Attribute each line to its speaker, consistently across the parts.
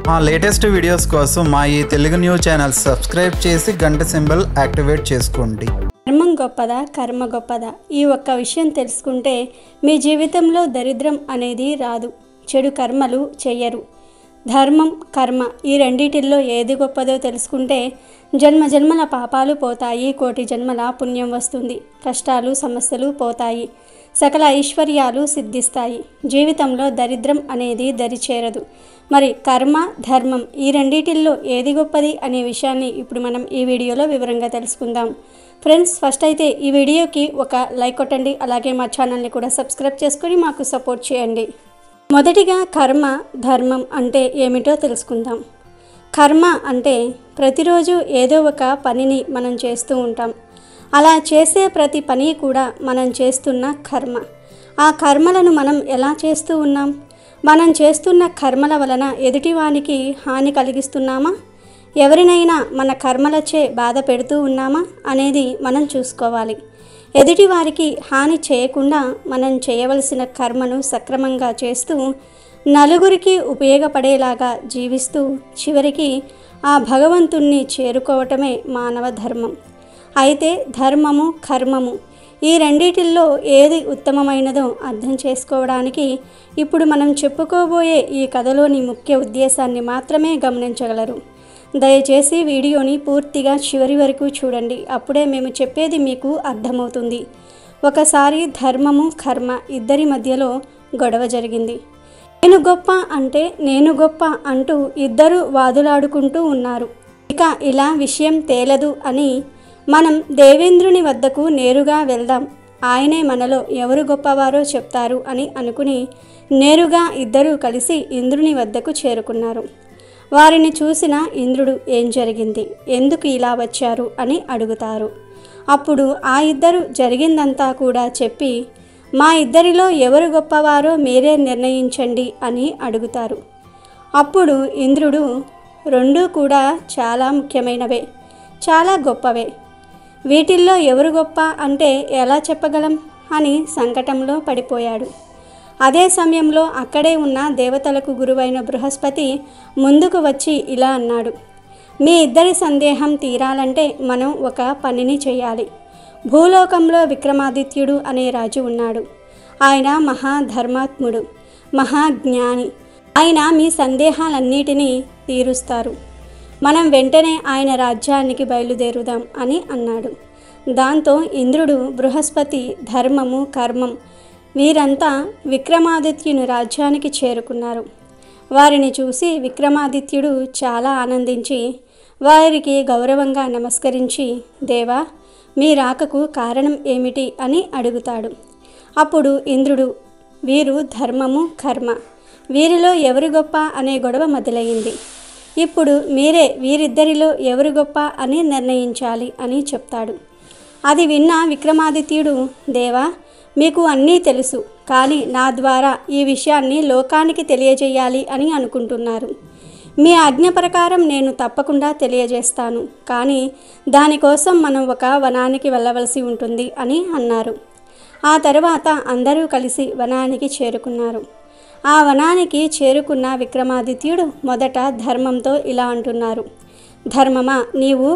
Speaker 1: మా latest videos కోసం మా ఈ తెలుగు న్యూస్ ఛానల్ సబ్స్క్రైబ్ చేసి గంట సింబల్ యాక్టివేట్ చేసుకోండి.
Speaker 2: ధర్మం గొప్పదా, కర్మ గొప్పదా? ఈ ఒక్క విషయం తెలుసుకుంటే మీ జీవితంలో దరిద్రం అనేది రాదు, చెడు కర్మలు చెయ్యరు. ధర్మం, కర్మ ఈ రెండిటిల్లో ఏది గొప్పదో తెలుసుకుంటే జన్మ జన్మల పాపాలు పోతాయి, కోటి జన్మల పుణ్యం వస్తుంది, కష్టాలు సమస్యలు పోతాయి, సకల ఐశ్వర్యాలు సిద్ధిస్తాయి, జీవితంలో దరిద్రం అనేది దరిచేరదు. మరి కర్మ, ధర్మం ఈ రెండిటిల్లో ఏది గొప్పది అనే విషయాన్ని ఇప్పుడు మనం ఈ వీడియోలో వివరంగా తెలుసుకుందాం. ఫ్రెండ్స్, ఫస్ట్ అయితే ఈ వీడియోకి ఒక లైక్ కొట్టండి, అలాగే మా ఛానల్ని కూడా సబ్స్క్రైబ్ చేసుకొని మాకు సపోర్ట్ చేయండి. మొదటిగా కర్మ, ధర్మం అంటే ఏమిటో తెలుసుకుందాం. కర్మ అంటే ప్రతిరోజు ఏదో ఒక పనిని మనం చేస్తూ ఉంటాం. అలా చేసే ప్రతి పని కూడా మనం చేస్తున్న కర్మ. ఆ కర్మలను మనం ఎలా చేస్తూ ఉన్నాం? మనం చేస్తున్న కర్మల వలన ఎదుటివానికి హాని కలిగిస్తున్నామా? ఎవరినైనా మన కర్మలచే బాధ పెడుతూ ఉన్నామా అనేది మనం చూసుకోవాలి. ఎదుటివారికి హాని చేయకుండా మనం చేయవలసిన కర్మను సక్రమంగా చేస్తూ నలుగురికి ఉపయోగపడేలాగా జీవిస్తూ చివరికి ఆ భగవంతుణ్ణి చేరుకోవటమే మానవ ధర్మం. అయితే ధర్మము, కర్మము ఈ రెండిటిల్లో ఏది ఉత్తమమైనదో అర్థం చేసుకోవడానికి ఇప్పుడు మనం చెప్పుకోబోయే ఈ కథలోని ముఖ్య ఉద్దేశాన్ని మాత్రమే గమనించగలరు. దయచేసి వీడియోని పూర్తిగా చివరి వరకు చూడండి, అప్పుడే మేము చెప్పేది మీకు అర్థమవుతుంది. ఒకసారి ధర్మము, కర్మ ఇద్దరి మధ్యలో గొడవ జరిగింది. నేను గొప్ప అంటే నేను గొప్ప అంటూ ఇద్దరు వాదులాడుకుంటూ ఉన్నారు. ఇక ఇలా విషయం తేలదు అని మనం దేవేంద్రుని వద్దకు నేరుగా వెళ్దాం, ఆయనే మనలో ఎవరు గొప్పవారో చెప్తారు అని అనుకుని నేరుగా ఇద్దరూ కలిసి ఇంద్రుని వద్దకు చేరుకున్నారు. వారిని చూసిన ఇంద్రుడు ఏం జరిగింది, ఎందుకు ఇలా వచ్చారు అని అడుగుతారు. అప్పుడు ఆ ఇద్దరు జరిగిందంతా కూడా చెప్పి మా ఇద్దరిలో ఎవరు గొప్పవారో మీరే నిర్ణయించండి అని అడుగుతారు. అప్పుడు ఇంద్రుడు రెండూ కూడా చాలా ముఖ్యమైనవే, చాలా గొప్పవే, వీటిల్లో ఎవరు గొప్ప అంటే ఎలా చెప్పగలం అని సంకటంలో పడిపోయాడు. అదే సమయంలో అక్కడే ఉన్న దేవతలకు గురువైన బృహస్పతి ముందుకు వచ్చి ఇలా అన్నాడు, మీ ఇద్దరి సందేహం తీరాలంటే మనం ఒక పనిని చేయాలి. భూలోకంలో విక్రమాదిత్యుడు అనే రాజు ఉన్నాడు. ఆయన మహాధర్మాత్ముడు, మహాజ్ఞాని. ఆయన మీ సందేహాలన్నిటినీ తీరుస్తారు. మనం వెంటనే ఆయన రాజ్యానికి బయలుదేరుదాం అని అన్నాడు. దాంతో ఇంద్రుడు, బృహస్పతి, ధర్మము, కర్మం వీరంతా విక్రమాదిత్యుని రాజ్యానికి చేరుకున్నారు. వారిని చూసి విక్రమాదిత్యుడు చాలా ఆనందించి వారికి గౌరవంగా నమస్కరించి, దేవా, మీ రాకకు కారణం ఏమిటి అని అడుగుతాడు. అప్పుడు ఇంద్రుడు, వీరు ధర్మము, కర్మ వీరిలో ఎవరు గొప్ప అనే గొడవ మొదలైంది. ఇప్పుడు మీరే వీరిద్దరిలో ఎవరు గొప్ప అని నిర్ణయించాలి అని చెప్తాడు. అది విన్న విక్రమాదిత్యుడు, దేవా, మీకు అన్నీ తెలుసు, కానీ నా ద్వారా ఈ విషయాన్ని లోకానికి తెలియజేయాలి అని అనుకుంటున్నారు. మీ ఆజ్ఞ ప్రకారం నేను తప్పకుండా తెలియజేస్తాను, కానీ దానికోసం మనం ఒక వనానికి వెళ్ళవలసి ఉంటుంది అని అన్నారు. ఆ తర్వాత అందరూ కలిసి వనానికి చేరుకున్నారు. ఆ వనానికి చేరుకున్న విక్రమాదిత్యుడు మొదట ధర్మంతో ఇలా అంటున్నారు, ధర్మమా, నీవు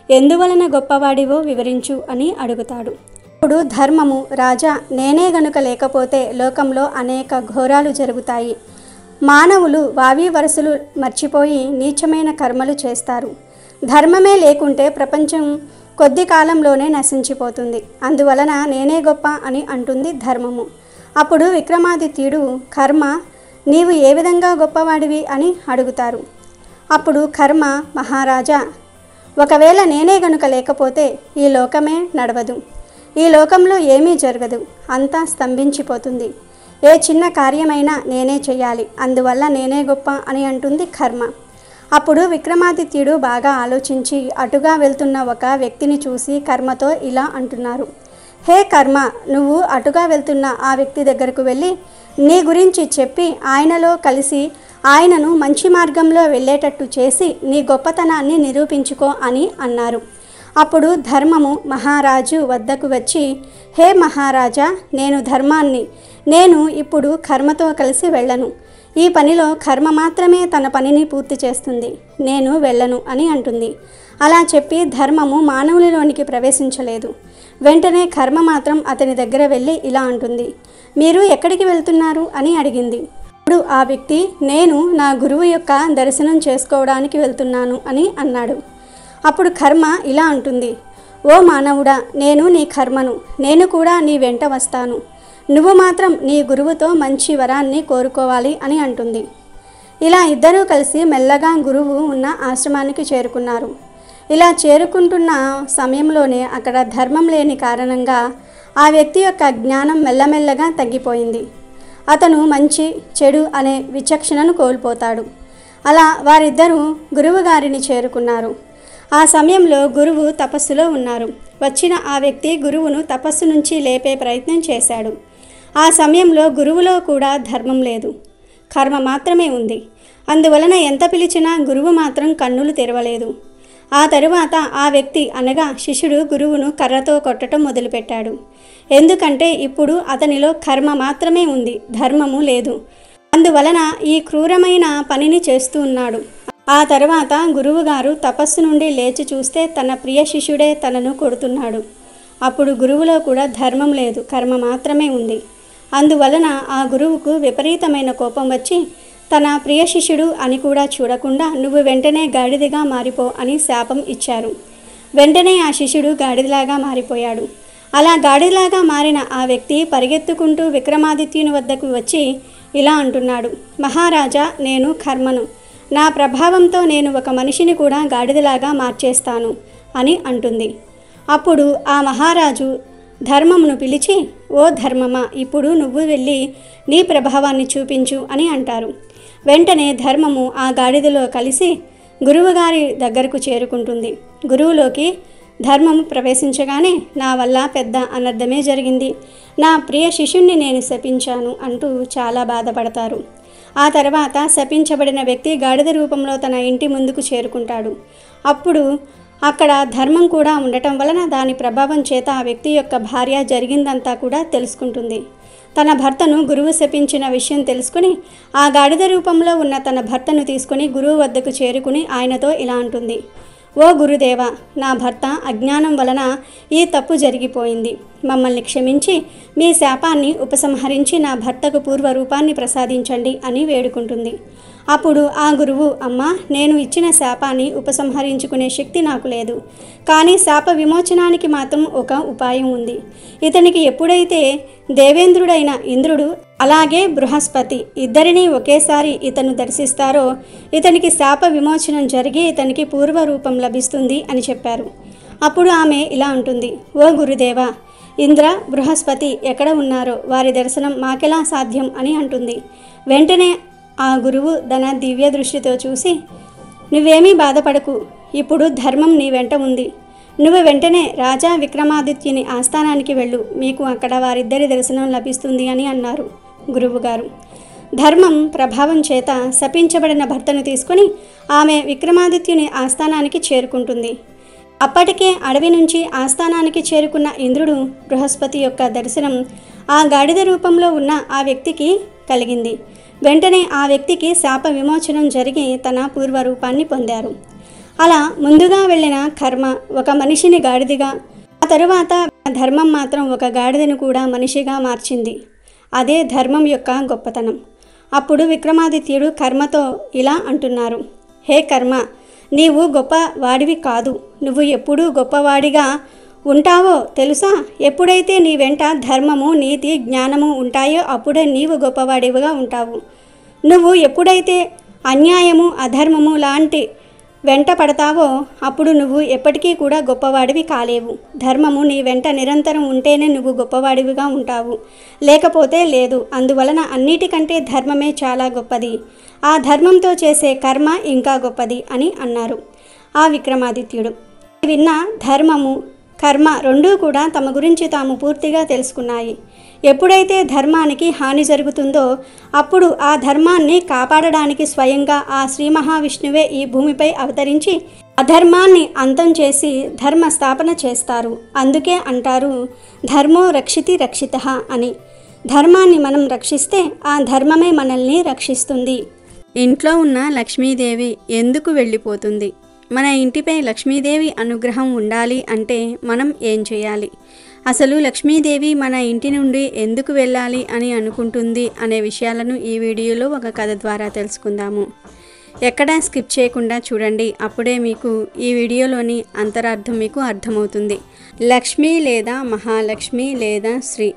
Speaker 2: ఎందువలన గొప్పవాడివో వివరించు అని అడుగుతాడు. ఇప్పుడు ధర్మము, రాజా, నేనే గనుక లేకపోతే లోకంలో అనేక ఘోరాలు జరుగుతాయి. మానవులు వావి వరసలు మర్చిపోయి నీచమైన కర్మలు చేస్తారు. ధర్మమే లేకుంటే ప్రపంచం కొద్ది కాలంలోనే నశించిపోతుంది. అందువలన నేనే గొప్ప అని అంటుంది ధర్మము. అప్పుడు విక్రమాదిత్యుడు, కర్మ, నీవు ఏ విధంగా గొప్పవాడివి అని అడుగుతారు. అప్పుడు కర్మ, మహారాజా, ఒకవేళ నేనే గనుక లేకపోతే ఈ లోకమే నడవదు, ఈ లోకంలో ఏమీ జరగదు, అంతా స్తంభించిపోతుంది. ఏ చిన్న కార్యమైనా నేనే చేయాలి, అందువల్ల నేనే గొప్ప అని అంటుంది కర్మ. అప్పుడు విక్రమాదిత్యుడు బాగా ఆలోచించి అటుగా వెళ్తున్న ఒక వ్యక్తిని చూసి కర్మతో ఇలా అంటున్నారు, హే కర్మ, నువ్వు అటుగా వెళ్తున్న ఆ వ్యక్తి దగ్గరకు వెళ్ళి నీ గురించి చెప్పి ఆయనలో కలిసి ఆయనను మంచి మార్గంలో వెళ్ళేటట్టు చేసి నీ గొప్పతనాన్ని నిరూపించుకో అని అన్నారు. అప్పుడు ధర్మము మహారాజు వద్దకు వచ్చి, హే మహారాజా, నేను ధర్మాన్ని, నేను ఇప్పుడు కర్మతో కలిసి వెళ్ళను. ఈ పనిలో కర్మ మాత్రమే తన పనిని పూర్తి చేస్తుంది, నేను వెళ్ళను అని అంటుంది. అలా చెప్పి ధర్మము మానవునిలోనికి ప్రవేశించలేదు. వెంటనే కర్మ మాత్రం అతని దగ్గర వెళ్ళి ఇలా అంటుంది, మీరు ఎక్కడికి వెళ్తున్నారు అని అడిగింది. అప్పుడు ఆ వ్యక్తి, నేను నా గురువు యొక్క దర్శనం చేసుకోవడానికి వెళ్తున్నాను అని అన్నాడు. అప్పుడు కర్మ ఇలా అంటుంది, ఓ మానవుడా, నేను నీ కర్మను, నేను కూడా నీ వెంట వస్తాను. నువ్వు మాత్రం నీ గురువుతో మంచి వరాన్ని కోరుకోవాలి అని అంటుంది. ఇలా ఇద్దరూ కలిసి మెల్లగా గురువు ఉన్న ఆశ్రమానికి చేరుకున్నారు. ఇలా చేరుకుంటున్న సమయంలోనే అక్కడ ధర్మం లేని కారణంగా ఆ వ్యక్తి యొక్క జ్ఞానం మెల్లమెల్లగా తగ్గిపోయింది. అతను మంచి చెడు అనే విచక్షణను కోల్పోతాడు. అలా వారిద్దరూ గురువు గారిని చేరుకున్నారు. ఆ సమయంలో గురువు తపస్సులో ఉన్నారు. వచ్చిన ఆ వ్యక్తి గురువును తపస్సు నుంచి లేపే ప్రయత్నం చేశాడు. ఆ సమయంలో గురువులో కూడా ధర్మం లేదు, కర్మ మాత్రమే ఉంది. అందువలన ఎంత పిలిచినా గురువు మాత్రం కన్నులు తెరవలేదు. ఆ తరువాత ఆ వ్యక్తి అనగా శిష్యుడు గురువును కర్రతో కొట్టడం మొదలుపెట్టాడు. ఎందుకంటే ఇప్పుడు అతనిలో కర్మ మాత్రమే ఉంది, ధర్మము లేదు. అందువలన ఈ క్రూరమైన పనిని చేస్తూ ఉన్నాడు. ఆ తర్వాత గురువుగారు తపస్సు నుండి లేచి చూస్తే తన ప్రియ శిష్యుడే తనను కొడుతున్నాడు. అప్పుడు గురువులో కూడా ధర్మం లేదు, కర్మ మాత్రమే ఉంది. అందువలన ఆ గురువుకు విపరీతమైన కోపం వచ్చి తన ప్రియ శిష్యుడు అని కూడా చూడకుండా నువ్వు వెంటనే గాడిదగా మారిపో అని శాపం ఇచ్చారు. వెంటనే ఆ శిష్యుడు గాడిదలాగా మారిపోయాడు. అలా గాడిదలాగా మారిన ఆ వ్యక్తి పరిగెత్తుకుంటూ విక్రమాదిత్యుని వద్దకు వచ్చి ఇలా అంటున్నాడు, మహారాజా, నేను కర్మను, నా ప్రభావంతో నేను ఒక మనిషిని కూడా గాడిదలాగా మార్చేస్తాను అని అంటుంది. అప్పుడు ఆ మహారాజు ధర్మమును పిలిచి, ఓ ధర్మమా, ఇప్పుడు నువ్వు వెళ్ళి నీ ప్రభావాన్ని చూపించు అని అంటారు. వెంటనే ధర్మము ఆ గాడిదలో కలిసి గురువుగారి దగ్గరకు చేరుకుంటుంది. గురువులోకి ధర్మము ప్రవేశించగానే నా వల్ల పెద్ద అనర్థమే జరిగింది, నా ప్రియ శిష్యుణ్ణి నేను శపించాను అంటూ చాలా బాధపడతారు. ఆ తర్వాత శపించబడిన వ్యక్తి గాడిద రూపంలో తన ఇంటి ముందుకు చేరుకుంటాడు. అప్పుడు అక్కడ ధర్మం కూడా ఉండటం వలన దాని ప్రభావం చేత ఆ వ్యక్తి యొక్క భార్య జరిగిందంతా కూడా తెలుసుకుంటుంది. తన భర్తను గురువు శపించిన విషయం తెలుసుకుని ఆ గాడిద రూపంలో ఉన్న తన భర్తను తీసుకుని గురువు వద్దకు చేరుకుని ఆయనతో ఇలా అంటుంది, ఓ గురుదేవా, నా భర్త అజ్ఞానం వలన ఈ తప్పు జరిగిపోయింది. మమ్మల్ని క్షమించి మీ శాపాన్ని ఉపసంహరించి నా భర్తకు పూర్వరూపాన్ని ప్రసాదించండి అని వేడుకుంటుంది. అప్పుడు ఆ గురువు, అమ్మా, నేను ఇచ్చిన శాపాన్ని ఉపసంహరించుకునే శక్తి నాకు లేదు, కానీ శాప విమోచనానికి మాత్రం ఒక ఉపాయం ఉంది. ఇతనికి ఎప్పుడైతే దేవేంద్రుడైన ఇంద్రుడు అలాగే బృహస్పతి ఇద్దరినీ ఒకేసారి ఇతను దర్శిస్తారో ఇతనికి శాప విమోచనం జరిగి ఇతనికి పూర్వరూపం లభిస్తుంది అని చెప్పారు. అప్పుడు ఆమె ఇలా అంటుంది, ఓ గురుదేవా, ఇంద్ర, బృహస్పతి ఎక్కడ ఉన్నారో వారి దర్శనం మాకెలా సాధ్యం అని అంటుంది. వెంటనే ఆ గురువు తన దివ్య దృష్టితో చూసి, నువ్వేమీ బాధపడకు, ఇప్పుడు ధర్మం నీ వెంట ఉంది. నువ్వు వెంటనే రాజా విక్రమాదిత్యుని ఆస్థానానికి వెళ్ళు, మీకు అక్కడ వారిద్దరి దర్శనం లభిస్తుంది అని అన్నారు గురువుగారు. ధర్మం ప్రభావం చేత శపించబడిన భర్తను తీసుకొని ఆమె విక్రమాదిత్యుని ఆస్థానానికి చేరుకుంటుంది. అప్పటికే అడవి నుంచి ఆస్థానానికి చేరుకున్న ఇంద్రుడు బృహస్పతి యొక్క దర్శనం ఆ గాడిద రూపంలో ఉన్న ఆ వ్యక్తికి కలిగింది. వెంటనే ఆ వ్యక్తికి శాప విమోచనం జరిగి తన పూర్వరూపాన్ని పొందారు. అలా ముందుగా వెళ్ళిన కర్మ ఒక మనిషిని గాడిదగా, ఆ తరువాత ధర్మం మాత్రం ఒక గాడిదను కూడా మనిషిగా మార్చింది. అదే ధర్మం యొక్క గొప్పతనం. అప్పుడు విక్రమాదిత్యుడు కర్మతో ఇలా అంటున్నారు, హే కర్మ, నీవు గొప్ప వాడివి కాదు, నువ్వు ఎప్పుడూ గొప్పవాడిగా ఉంటావో తెలుసా? ఎప్పుడైతే నీ వెంట ధర్మము, నీతి, జ్ఞానము ఉంటాయో అప్పుడే నీవు గొప్పవాడివిగా ఉంటావు. నువ్వు ఎప్పుడైతే అన్యాయము, అధర్మము లాంటి వెంట పడతావో అప్పుడు నువ్వు ఎప్పటికీ కూడా గొప్పవాడివి కాలేవు. ధర్మము నీ వెంట నిరంతరం ఉంటేనే నువ్వు గొప్పవాడివిగా ఉంటావు, లేకపోతే లేదు. అందువలన అన్నిటికంటే ధర్మమే చాలా గొప్పది, ఆ ధర్మంతో చేసే కర్మ ఇంకా గొప్పది అని అన్నారు ఆ విక్రమాదిత్యుడు. విన్న ధర్మము, కర్మ రెండూ కూడా తమ గురించి తాము పూర్తిగా తెలుసుకున్నాయి. ఎప్పుడైతే ధర్మానికి హాని జరుగుతుందో అప్పుడు ఆ ధర్మాన్ని కాపాడడానికి స్వయంగా ఆ శ్రీ మహావిష్ణువే ఈ భూమిపై అవతరించి అధర్మాన్ని అంతం చేసి ధర్మ స్థాపన చేస్తారు. అందుకే అంటారు ధర్మో రక్షితి రక్షితః అని. ధర్మాన్ని మనం రక్షిస్తే ఆ ధర్మమే మనల్ని రక్షిస్తుంది. ఇంట్లో ఉన్న లక్ష్మీదేవి ఎందుకు వెళ్ళిపోతుంది? మన ఇంటిపై లక్ష్మీదేవి అనుగ్రహం ఉండాలి అంటే మనం ఏం చేయాలి? అసలు లక్ష్మీదేవి మన ఇంటి నుండి ఎందుకు వెళ్ళాలి అని అనుకుంటుంది అనే విషయాలను ఈ వీడియోలో ఒక కథ ద్వారా తెలుసుకుందాము. ఎక్కడా స్కిప్ చేయకుండా చూడండి, అప్పుడే మీకు ఈ వీడియోలోని అంతరార్థం మీకు అర్థమవుతుంది. లక్ష్మి లేదా మహాలక్ష్మి లేదా శ్రీ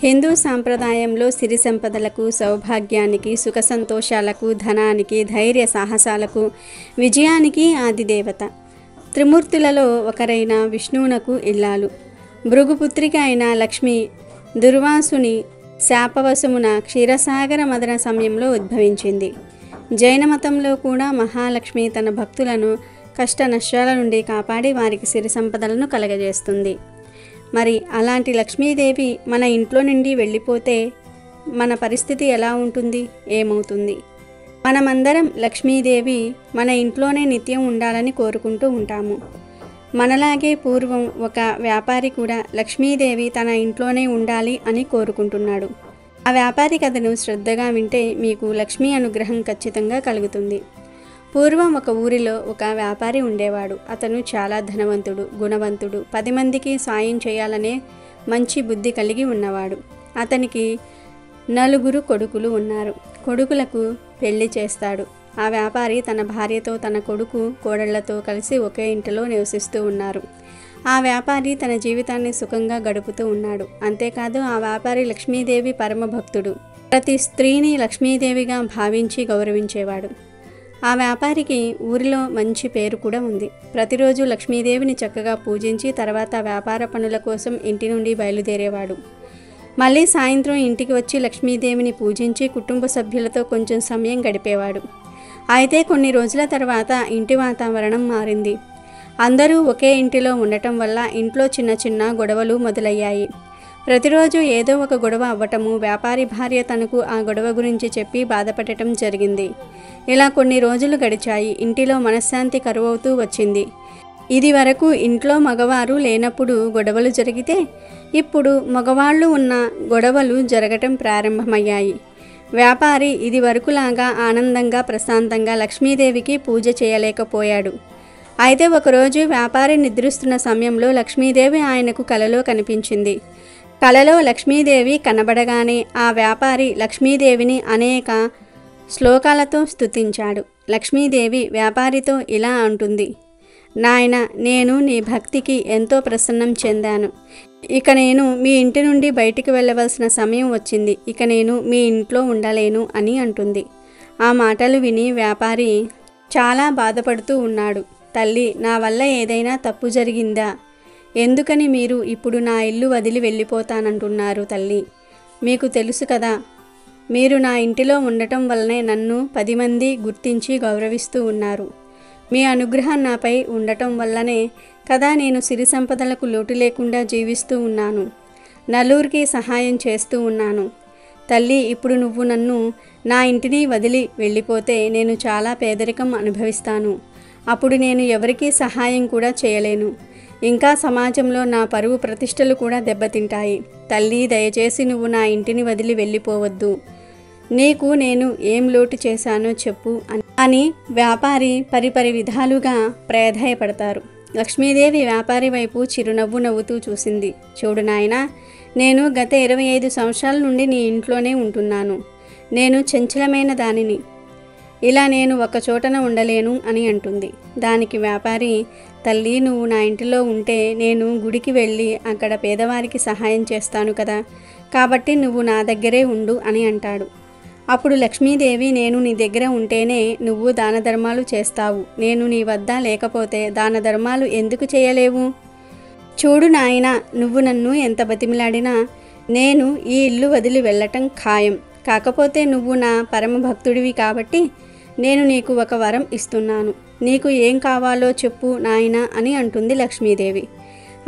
Speaker 2: హిందూ సాంప్రదాయంలో సిరి సంపదలకు, సౌభాగ్యానికి, సుఖ సంతోషాలకు, ధనానికి, ధైర్య సాహసాలకు, విజయానికి ఆదిదేవత. త్రిమూర్తులలో ఒకరైన విష్ణువునకు ఇల్లాలు. భృగుపుత్రిక అయిన లక్ష్మి దుర్వాసుని శాపవశమున క్షీరసాగర మదన సమయంలో ఉద్భవించింది. జైన మతంలో కూడా మహాలక్ష్మి తన భక్తులను కష్ట నష్టాల నుండి కాపాడి వారికి సిరి సంపదలను కలగజేస్తుంది. మరి అలాంటి లక్ష్మీదేవి మన ఇంట్లో నుండి వెళ్ళిపోతే మన పరిస్థితి ఎలా ఉంటుంది, ఏమవుతుంది? మనమందరం లక్ష్మీదేవి మన ఇంట్లోనే నిత్యం ఉండాలని కోరుకుంటూ ఉంటాము. మనలాగే పూర్వం ఒక వ్యాపారి కూడా లక్ష్మీదేవి తన ఇంట్లోనే ఉండాలి అని కోరుకుంటున్నాడు. ఆ వ్యాపారి కథను శ్రద్ధగా వింటే మీకు లక్ష్మీ అనుగ్రహం ఖచ్చితంగా కలుగుతుంది. పూర్వం ఒక ఊరిలో ఒక వ్యాపారి ఉండేవాడు. అతను చాలా ధనవంతుడు, గుణవంతుడు, 10 మందికి సాయం చేయాలనే మంచి బుద్ధి కలిగి ఉన్నవాడు. అతనికి 4 కొడుకులు ఉన్నారు. కొడుకులకు పెళ్లి చేస్తాడు. ఆ వ్యాపారి తన భార్యతో, తన కొడుకు కోడళ్లతో కలిసి ఒకే ఇంటిలో నివసిస్తూ ఉన్నారు. ఆ వ్యాపారి తన జీవితాన్ని సుఖంగా గడుపుతూ ఉన్నాడు. అంతేకాదు ఆ వ్యాపారి లక్ష్మీదేవి పరమభక్తుడు. ప్రతి స్త్రీని లక్ష్మీదేవిగా భావించి గౌరవించేవాడు. ఆ వ్యాపారికి ఊరిలో మంచి పేరు కూడా ఉంది. ప్రతిరోజు లక్ష్మీదేవిని చక్కగా పూజించి తర్వాత వ్యాపార పనుల కోసం ఇంటి నుండి బయలుదేరేవాడు. మళ్ళీ సాయంత్రం ఇంటికి వచ్చి లక్ష్మీదేవిని పూజించి కుటుంబ సభ్యులతో కొంచెం సమయం గడిపేవాడు. అయితే కొన్ని రోజుల తర్వాత ఇంటి వాతావరణం మారింది. అందరూ ఒకే ఇంటిలో ఉండటం వల్ల ఇంట్లో చిన్న చిన్న గొడవలు మొదలయ్యాయి. ప్రతిరోజు ఏదో ఒక గొడవ అవ్వటము, వ్యాపారి భార్య తనకు ఆ గొడవ గురించి చెప్పి బాధపడటం జరిగింది. ఇలా కొన్ని రోజులు గడిచాయి. ఇంటిలో మనశ్శాంతి కరువవుతూ వచ్చింది. ఇది వరకు ఇంట్లో మగవారు లేనప్పుడు గొడవలు జరిగితే ఇప్పుడు మగవాళ్ళు ఉన్న గొడవలు జరగటం ప్రారంభమయ్యాయి. వ్యాపారి ఇది వరకులాగా ఆనందంగా ప్రశాంతంగా లక్ష్మీదేవికి పూజ చేయలేకపోయాడు. అయితే ఒకరోజు వ్యాపారి నిద్రిస్తున్న సమయంలో లక్ష్మీదేవి ఆయనకు కలలో కనిపించింది. కలలో లక్ష్మీదేవి కనబడగానే ఆ వ్యాపారి లక్ష్మీదేవిని అనేక శ్లోకాలతో స్తుతించాడు. లక్ష్మీదేవి వ్యాపారితో ఇలా అంటుంది: నాయన, నేను నీ భక్తికి ఎంతో ప్రసన్నం చెందాను. ఇక నేను మీ ఇంటి నుండి బయటికి వెళ్ళవలసిన సమయం వచ్చింది. ఇక నేను మీ ఇంట్లో ఉండలేను అని అంటుంది. ఆ మాటలు విని వ్యాపారి చాలా బాధపడుతూ ఉన్నాడు. తల్లి, నా వల్ల ఏదైనా తప్పు జరిగిందా? ఎందుకని మీరు ఇప్పుడు నా ఇల్లు వదిలి వెళ్ళిపోతానంటున్నారు తల్లి? మీకు తెలుసు కదా, మీరు నా ఇంటిలో ఉండటం వల్లనే నన్ను 10 మంది గుర్తించి గౌరవిస్తూ ఉన్నారు. మీ అనుగ్రహం నాపై ఉండటం వల్లనే కదా నేను సిరి సంపదలకు లోటు లేకుండా జీవిస్తూ ఉన్నాను. నలుగురికి సహాయం చేస్తూ ఉన్నాను. తల్లి, ఇప్పుడు నువ్వు నన్ను నా ఇంటిని వదిలి వెళ్ళిపోతే నేను చాలా పేదరికం అనుభవిస్తాను. అప్పుడు నేను ఎవరికీ సహాయం కూడా చేయలేను. ఇంకా సమాజంలో నా పరువు ప్రతిష్టలు కూడా దెబ్బతింటాయి. తల్లి, దయచేసి నువ్వు నా ఇంటిని వదిలి వెళ్ళిపోవద్దు. నీకు నేను ఏం లోటు చేశానో చెప్పు అని వ్యాపారి పరిపరి విధాలుగా ప్రాధేయపడతారు. లక్ష్మీదేవి వ్యాపారి వైపు చిరునవ్వు నవ్వుతూ చూసింది. చూడు నాయనా, నేను గత 25 సంవత్సరాల నుండి నీ ఇంట్లోనే ఉంటున్నాను. నేను చంచలమైన దానిని. ఇలా నేను ఒక చోటన ఉండలేను అని అంటుంది. దానికి వ్యాపారి, తల్లి, నువ్వు నా ఇంటిలో ఉంటే నేను గుడికి వెళ్ళి అక్కడ పేదవారికి సహాయం చేస్తాను కదా, కాబట్టి నువ్వు నా దగ్గరే ఉండు అని అంటాడు. అప్పుడు లక్ష్మీదేవి, నేను నీ దగ్గర ఉంటేనే నువ్వు దాన ధర్మాలు చేస్తావు. నేను నీ వద్ద లేకపోతే దాన ధర్మాలు ఎందుకు చేయలేవు? చూడు నాయన, నువ్వు నన్ను ఎంత బతిమిలాడినా నేను ఈ ఇల్లు వదిలి వెళ్ళటం ఖాయం. కాకపోతే నువ్వు నా పరమ భక్తుడివి కాబట్టి నేను నీకు ఒక వరం ఇస్తున్నాను. నీకు ఏం కావాలో చెప్పు నాయన అని అంటుంది లక్ష్మీదేవి.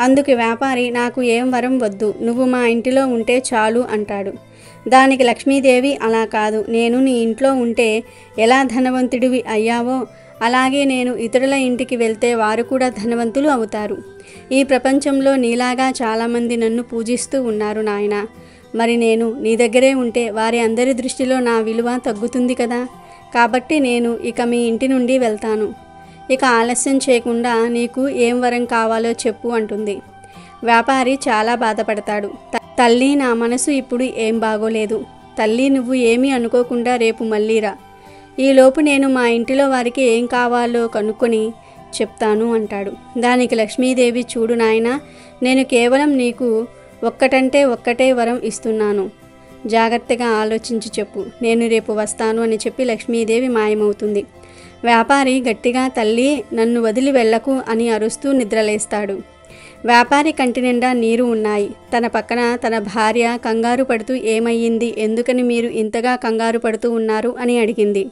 Speaker 2: అందుకు వ్యాపారి, నాకు ఏం వరం వద్దు, నువ్వు మా ఇంటిలో ఉంటే చాలు అంటాడు. దానికి లక్ష్మీదేవి, అలా కాదు, నేను నీ ఇంట్లో ఉంటే ఎలా ధనవంతుడివి అయ్యావో అలాగే నేను ఇతరుల ఇంటికి వెళ్తే వారు కూడా ధనవంతులు అవుతారు. ఈ ప్రపంచంలో నీలాగా చాలామంది నన్ను పూజిస్తూ ఉన్నారు నాయన. మరి నేను నీ దగ్గరే ఉంటే వారి అందరి దృష్టిలో నా విలువ తగ్గుతుంది కదా. కాబట్టి నేను ఇక మీ ఇంటి నుండి వెళ్తాను. ఇక ఆలస్యం చేయకుండా నీకు ఏం వరం కావాలో చెప్పు అంటుంది. వ్యాపారి చాలా బాధపడతాడు. తల్లి, నా మనసు ఇప్పుడు ఏం బాగోలేదు. తల్లి, నువ్వు ఏమీ అనుకోకుండా రేపు మళ్ళీ రా. ఈలోపు నేను మా ఇంటిలో వారికి ఏం కావాలో కనుక్కొని చెప్తాను అంటాడు. దానికి లక్ష్మీదేవి, చూడు నాయనా, నేను కేవలం నీకు ఒక్కటంటే ఒక్కటే వరం ఇస్తున్నాను. జాగ్రత్తగా ఆలోచించి చెప్పు. నేను రేపు వస్తాను అని చెప్పి లక్ష్మీదేవి మాయమవుతుంది. వ్యాపారి గట్టిగా, తల్లి, నన్ను వదిలి వెళ్ళకు అని అరుస్తూ నిద్రలేస్తాడు. వ్యాపారి కంటి నిండా నీరు ఉన్నాయి. తన పక్కన తన భార్య కంగారు పడుతూ, ఏమయ్యింది, ఎందుకని మీరు ఇంతగా కంగారు పడుతూ ఉన్నారు అని అడిగింది.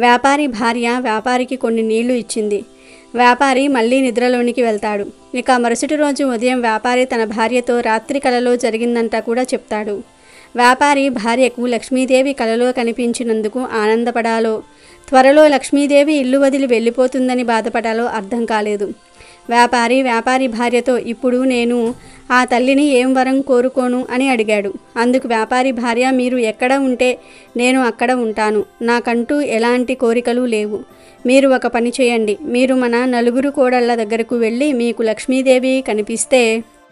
Speaker 2: వ్యాపారి భార్య వ్యాపారికి కొన్ని నీళ్లు ఇచ్చింది. వ్యాపారి మళ్ళీ నిద్రలోనికి వెళ్తాడు. ఇక మరుసటి రోజు ఉదయం వ్యాపారి తన భార్యతో రాత్రి కలలో జరిగిందంతా కూడా చెప్తాడు. వ్యాపారి భార్యకు లక్ష్మీదేవి కలలో కనిపించినందుకు ఆనందపడాలో, త్వరలో లక్ష్మీదేవి ఇల్లు వదిలి వెళ్ళిపోతుందని బాధపడాలో అర్థం కాలేదు. వ్యాపారి భార్యతో, ఇప్పుడు నేను ఆ తల్లిని ఏం వరం కోరుకోను అని అడిగాడు. అందుకు వ్యాపారి భార్య, మీరు ఎక్కడ ఉంటే నేను అక్కడ ఉంటాను. నాకంటూ ఎలాంటి కోరికలు లేవు. మీరు ఒక పని చేయండి. మీరు మన నలుగురు కోడళ్ళ దగ్గరకు వెళ్ళి మీకు లక్ష్మీదేవి కనిపిస్తే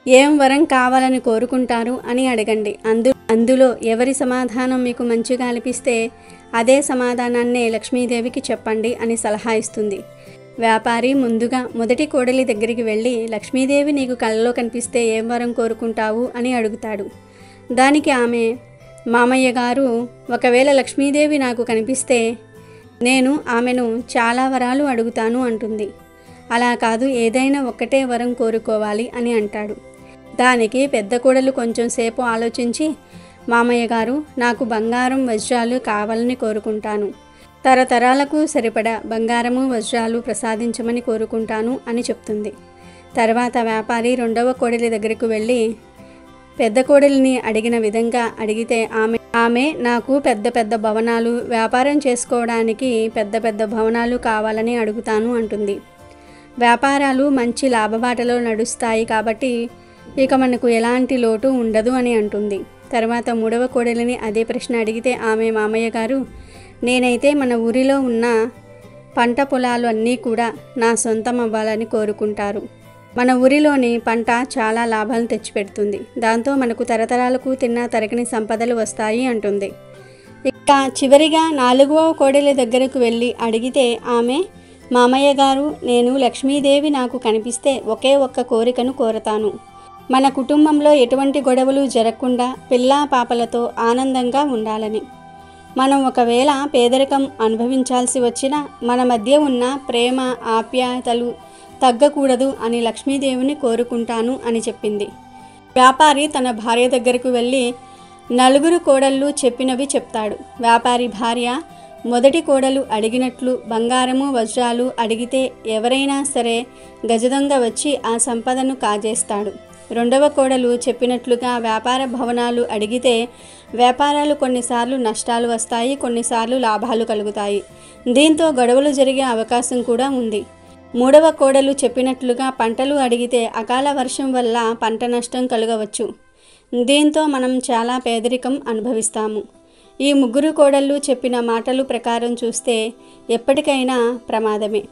Speaker 2: ఏం వరం కావాలని కోరుకుంటారు అని అడగండి. అందులో ఎవరి సమాధానం మీకు మంచిగా అనిపిస్తే అదే సమాధానాన్నే లక్ష్మీదేవికి చెప్పండి అని సలహా ఇస్తుంది. వ్యాపారి ముందుగా మొదటి కోడలి దగ్గరికి వెళ్ళి, లక్ష్మీదేవి నీకు కళ్ళలో కనిపిస్తే ఏం వరం కోరుకుంటావు అని అడుగుతాడు. దానికి ఆమె, మామయ్య గారు, ఒకవేళ లక్ష్మీదేవి నాకు కనిపిస్తే నేను ఆమెను చాలా వరాలు అడుగుతాను అంటుంది. అలా కాదు, ఏదైనా ఒక్కటే వరం కోరుకోవాలి అని అంటాడు. దానికి పెద్ద కోడలు కొంచెం సేపు ఆలోచించి, మామయ్య గారు, నాకు బంగారం వజ్రాలు కావాలని కోరుకుంటాను. తరతరాలకు సరిపడా బంగారము వజ్రాలు ప్రసాదించమని కోరుకుంటాను అని చెప్తుంది. తర్వాత వ్యాపారి రెండవ కోడలి దగ్గరకు వెళ్ళి పెద్ద కోడలిని అడిగిన విధంగా అడిగితే ఆమె నాకు పెద్ద పెద్ద భవనాలు, వ్యాపారం చేసుకోవడానికి పెద్ద పెద్ద భవనాలు కావాలని అడుగుతాను అంటుంది. వ్యాపారాలు మంచి లాభబాటలో నడుస్తాయి కాబట్టి ఇక మనకు ఎలాంటి లోటు ఉండదు అని అంటుంది. తర్వాత మూడవ కోడలిని అదే ప్రశ్న అడిగితే ఆమె, మామయ్య గారు, నేనైతే మన ఊరిలో ఉన్న పంట పొలాలు అన్నీ కూడా నా సొంతం అవ్వాలని కోరుకుంటారు. మన ఊరిలోని పంట చాలా లాభాలను తెచ్చిపెడుతుంది. దాంతో మనకు తరతరాలకు తిన్న తరగని సంపదలు వస్తాయి అంటుంది. ఇక చివరిగా నాలుగవ కోడలి దగ్గరకు వెళ్ళి అడిగితే ఆమె, మామయ్య గారు, నేను లక్ష్మీదేవి నాకు కనిపిస్తే ఒకే ఒక్క కోరికను కోరతాను. మన కుటుంబంలో ఎటువంటి గొడవలు జరగకుండా పిల్లా పాపలతో ఆనందంగా ఉండాలని. మనం ఒకవేళ పేదరికం అనుభవించాల్సి వచ్చినా మన మధ్య ఉన్న ప్రేమ ఆప్యాయతలు తగ్గకూడదు అని లక్ష్మీదేవిని కోరుకుంటాను అని చెప్పింది. వ్యాపారి తన భార్య దగ్గరకు వెళ్ళి నలుగురు కోడళ్ళు చెప్పినవి చెప్తాడు. వ్యాపారి భార్య మొదటి కోడలు అడిగినట్లు బంగారము వజ్రాలు అడిగితే ఎవరైనా సరే గజదొంగ వచ్చి ఆ సంపదను కాజేస్తాడు. రెండవ కోడలు చెప్పినట్లుగా వ్యాపార భవనాలు అడిగితే వ్యాపారాలు కొన్నిసార్లు నష్టాలు వస్తాయి, కొన్నిసార్లు లాభాలు కలుగుతాయి. దీంతో గొడవలు జరిగే అవకాశం కూడా ఉంది. మూడవ కోడలు చెప్పినట్లుగా పంటలు అడిగితే అకాల వర్షం వల్ల పంట నష్టం కలగవచ్చు. దీంతో మనం చాలా పేదరికం అనుభవిస్తాము. ఈ ముగ్గురు కోడళ్ళు చెప్పిన మాటలు ప్రకారం చూస్తే ఎప్పటికైనా ప్రమాదమే.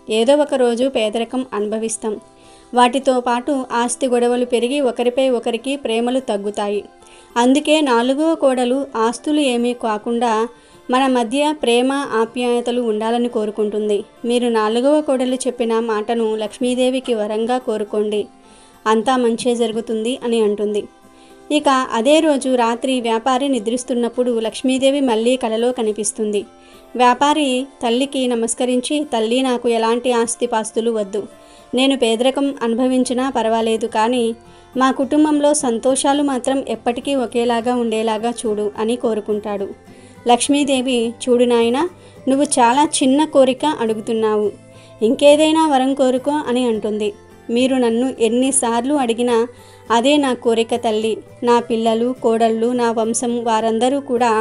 Speaker 2: ఏదో ఒక రోజు పేదరికం అనుభవిస్తాం. వాటితో పాటు ఆస్తి గొడవలు పెరిగి ఒకరిపై ఒకరికి ప్రేమలు తగ్గుతాయి. అందుకే నాలుగవ కోడలు ఆస్తులు ఏమీ కాకుండా మన మధ్య ప్రేమ ఆప్యాయతలు ఉండాలని కోరుకుంటుంది. మీరు నాలుగవ కోడలు చెప్పిన మాటను లక్ష్మీదేవికి వరంగా కోరుకోండి, అంతా మంచే జరుగుతుంది అని అంటుంది. ఇక అదే రోజు రాత్రి వ్యాపారి నిద్రిస్తున్నప్పుడు లక్ష్మీదేవి మళ్ళీ కలలో కనిపిస్తుంది. వ్యాపారి తల్లికి నమస్కరించి, తల్లి, నాకు ఎలాంటి ఆస్తిపాస్తులు వద్దు. నేను పేదరికం అనుభవించినా పర్వాలేదు, కానీ మా కుటుంబంలో సంతోషాలు మాత్రం ఎప్పటికీ ఒకేలాగా ఉండేలాగా చూడు అని కోరుకుంటాడు. లక్ష్మీదేవి, చూడు నాయనా, నువ్వు చాలా చిన్న కోరిక అడుగుతున్నావు, ఇంకేదైనా వరం కోరుకో అని అంటుంది. మీరు నన్ను ఎన్నిసార్లు అడిగినా అదే నా కోరిక తల్లి. నా పిల్లలు, కోడళ్ళు, నా వంశం వారందరూ కూడా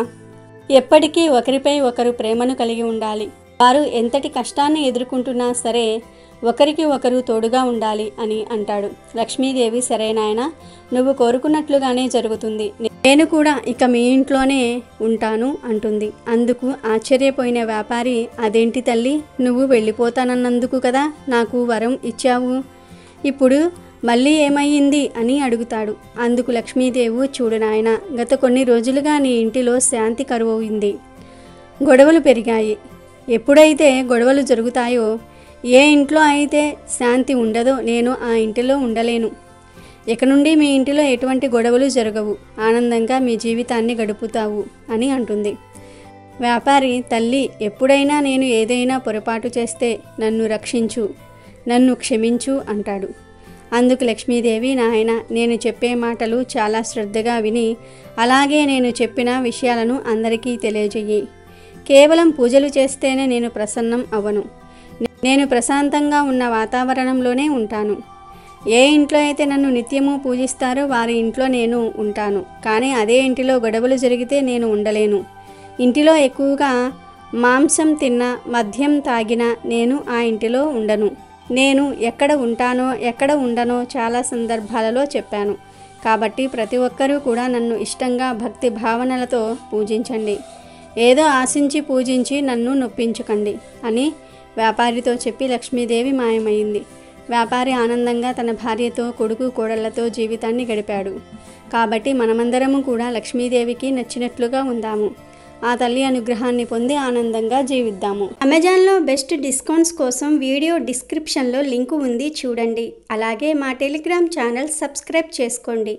Speaker 2: ఎప్పటికీ ఒకరిపై ఒకరు ప్రేమను కలిగి ఉండాలి. వారు ఎంతటి కష్టాన్ని ఎదుర్కొంటున్నా సరే ఒకరికి ఒకరు తోడుగా ఉండాలి అని అంటాడు. లక్ష్మీదేవి సరే నాయనా, నువ్వు కోరుకున్నట్లుగానే జరుగుతుంది, నేను కూడా ఇక మీ ఇంట్లోనే ఉంటాను అంటుంది. అందుకు ఆశ్చర్యపోయిన వ్యాపారి, అదేంటి తల్లి, నువ్వు వెళ్ళిపోతానన్నందుకు కదా నాకు వరం ఇచ్చావు, ఇప్పుడు మళ్ళీ ఏమయ్యింది అని అడుగుతాడు. అందుకు లక్ష్మీదేవి, చూడు నాయన, గత కొన్ని రోజులుగా నీ ఇంటిలో శాంతి కరువైంది, గొడవలు పెరిగాయి. ఎప్పుడైతే గొడవలు జరుగుతాయో, ఏ ఇంట్లో అయితే శాంతి ఉండదో నేను ఆ ఇంటిలో ఉండలేను. ఇక నుండి మీ ఇంటిలో ఎటువంటి గొడవలు జరగవు, ఆనందంగా మీ జీవితాన్ని గడుపుతావు అని అంటుంది. వ్యాపారి, తల్లి, ఎప్పుడైనా నేను ఏదైనా పొరపాటు చేస్తే నన్ను రక్షించు, నన్ను క్షమించు అంటాడు. అందుకు లక్ష్మీదేవి, నాయన, నేను చెప్పే మాటలు చాలా శ్రద్ధగా విని అలాగే నేను చెప్పిన విషయాలను అందరికీ తెలియజేయి. కేవలం పూజలు చేస్తేనే నేను ప్రసన్నం అవ్వను. నేను ప్రశాంతంగా ఉన్న వాతావరణంలోనే ఉంటాను. ఏ ఇంట్లో అయితే నన్ను నిత్యము పూజిస్తారో వారి ఇంట్లో నేను ఉంటాను. కానీ అదే ఇంటిలో గొడవలు జరిగితే నేను ఉండలేను. ఇంటిలో ఎక్కువగా మాంసం తిన్నా, మద్యం తాగినా నేను ఆ ఇంటిలో ఉండను. నేను ఎక్కడ ఉంటానో ఎక్కడ ఉండనో చాలా సందర్భాలలో చెప్పాను. కాబట్టి ప్రతి ఒక్కరూ కూడా నన్ను ఇష్టంగా భక్తి భావనలతో పూజించండి. ఏదో ఆశించి పూజించి నన్ను నొప్పించకండి అని వ్యాపారితో చెప్పి లక్ష్మీదేవి మాయమైంది. వ్యాపారి ఆనందంగా తన భార్యతో, కొడుకు కోడళ్లతో జీవితాన్ని గడిపాడు. కాబట్టి మనమందరము కూడా లక్ష్మీదేవికి నచ్చినట్లుగా ఉందాము. ఆ తల్లి అనుగ్రహాన్ని పొంది ఆనందంగా జీవిద్దాము. అమెజాన్లో బెస్ట్ డిస్కౌంట్స్ కోసం వీడియో డిస్క్రిప్షన్లో లింకు ఉంది, చూడండి. అలాగే మా టెలిగ్రామ్ ఛానల్ సబ్స్క్రైబ్ చేసుకోండి.